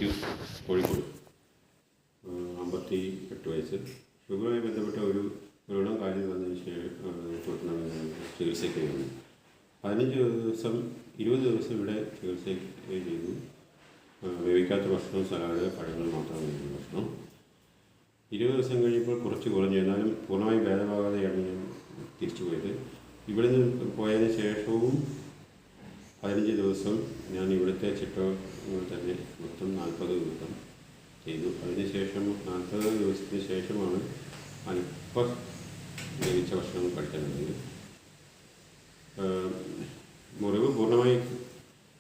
മാത്യു, കോഴിക്കോട്, 58 വയസ്സ്. ഷുഗറുമായി ബന്ധപ്പെട്ട ഒരു വ്രണം കാലിൽ വന്നതിന് ശേഷം ചികിത്സയ്ക്ക് വന്നു. 20 ദിവസം ഇവിടെ ചികിത്സ ചെയ്തു. വേവിക്കാത്ത ഭക്ഷണം, സലാഡ്, പഴങ്ങൾ മാത്രം കഴിക്കുന്ന ഭക്ഷണം. 20 ദിവസം കഴിയുമ്പോൾ കുറച്ച് കുറഞ്ഞു. എന്നാലും പൂർണ്ണമായി ഭേദമാകാതെയാണ് ഞാൻ തിരിച്ചു പോയത്. ഇവിടെ നിന്ന് പോയതിന് ശേഷവും 15 ദിവസം ഞാൻ ഇവിടുത്തെ ചിട്ടകൾ തന്നെ മൊത്തം 40 ദിവസം ചെയ്തു. അതിനുശേഷം 40 ദിവസത്തിന് ശേഷമാണ് അല്പം വേവിച്ച ഭക്ഷണം കഴിക്കാൻ തുടങ്ങിയത്. മുറിവ് പൂർണ്ണമായി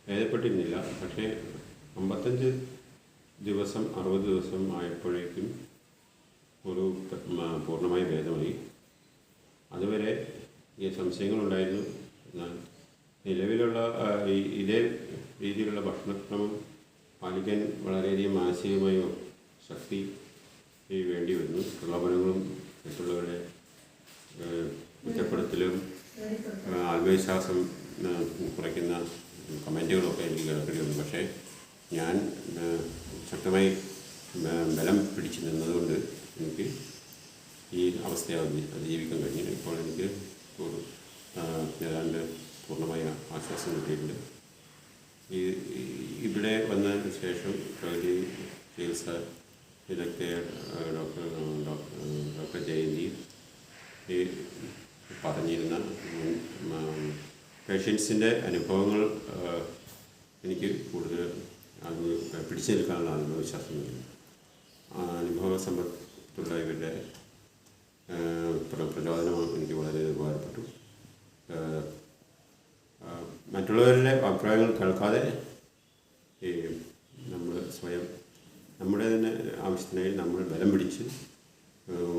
ഭേദപ്പെട്ടിരുന്നില്ല. പക്ഷേ 55 ദിവസം 60 ദിവസം ആയപ്പോഴേക്കും മുറിവ് പൂർണ്ണമായി ഭേദമായി. അതുവരെ ഈ സംശയങ്ങളുണ്ടായിരുന്നു. എന്നാൽ നിലവിലുള്ള ഇതേ രീതിയിലുള്ള ഭക്ഷണക്രമം പാലിക്കാൻ വളരെയധികം മാനസികമായ ശക്തി വേണ്ടി വരുന്നു. പ്രലോഭനങ്ങളും മറ്റുള്ളവരുടെ കുറ്റപ്പെടുത്തലും ആത്മവിശ്വാസം കുറയ്ക്കുന്ന കമൻറ്റുകളൊക്കെ എനിക്ക് കേൾക്കേണ്ടി വന്നു. പക്ഷേ ഞാൻ ശക്തമായി ബലം പിടിച്ചു നിന്നതുകൊണ്ട് എനിക്ക് ഈ അവസ്ഥയെ അതിജീവിക്കാൻ കഴിഞ്ഞു. ഇപ്പോൾ എനിക്ക് ഏതാണ്ട് പൂർണ്ണമായ ആശ്വാസം കിട്ടിയിട്ടുണ്ട്. ഇവിടെ വന്നതിന് ശേഷം പ്രകൃതി ചികിത്സ ഇതൊക്കെ ഡോക്ടർ ജയന്തി പറഞ്ഞിരുന്ന പേഷ്യൻസിൻ്റെ അനുഭവങ്ങൾ എനിക്ക് കൂടുതൽ പിടിച്ചു നിൽക്കാനുള്ള ആത്മവിശ്വാസം നൽകി. അനുഭവ സമ്പത്തുള്ള ഇവരുടെ പ്രചോദനം എനിക്ക് വളരെ ഉപകാരപ്പെട്ടു. മറ്റുള്ളവരുടെ അഭിപ്രായങ്ങൾ കേൾക്കാതെ നമ്മൾ സ്വയം നമ്മുടെ തന്നെ ആവശ്യത്തിനായി നമ്മൾ ബലം പിടിച്ച്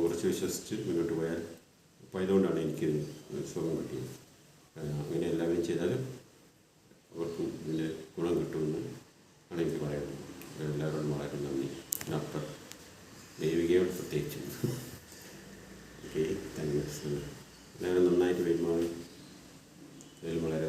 ഉറച്ച് വിശ്വസിച്ച് മുന്നോട്ട് പോയതുകൊണ്ടാണ് എനിക്ക് സുഖം കിട്ടിയത്. അങ്ങനെ എല്ലാവരും ചെയ്താലും അവർക്കും ഇതിൻ്റെ ഗുണം കിട്ടുമെന്ന് ആണ് എനിക്ക് പറയുന്നത്. എല്ലാവരോടും വളരെ നന്ദി. ഡോക്ടർ ദേവികയോട് പ്രത്യേകിച്ച് ഓക്കെ, താങ്ക് യു. എല്ലാവരും നന്നായിട്ട് പെരുമാറി അതിൽ വളരെ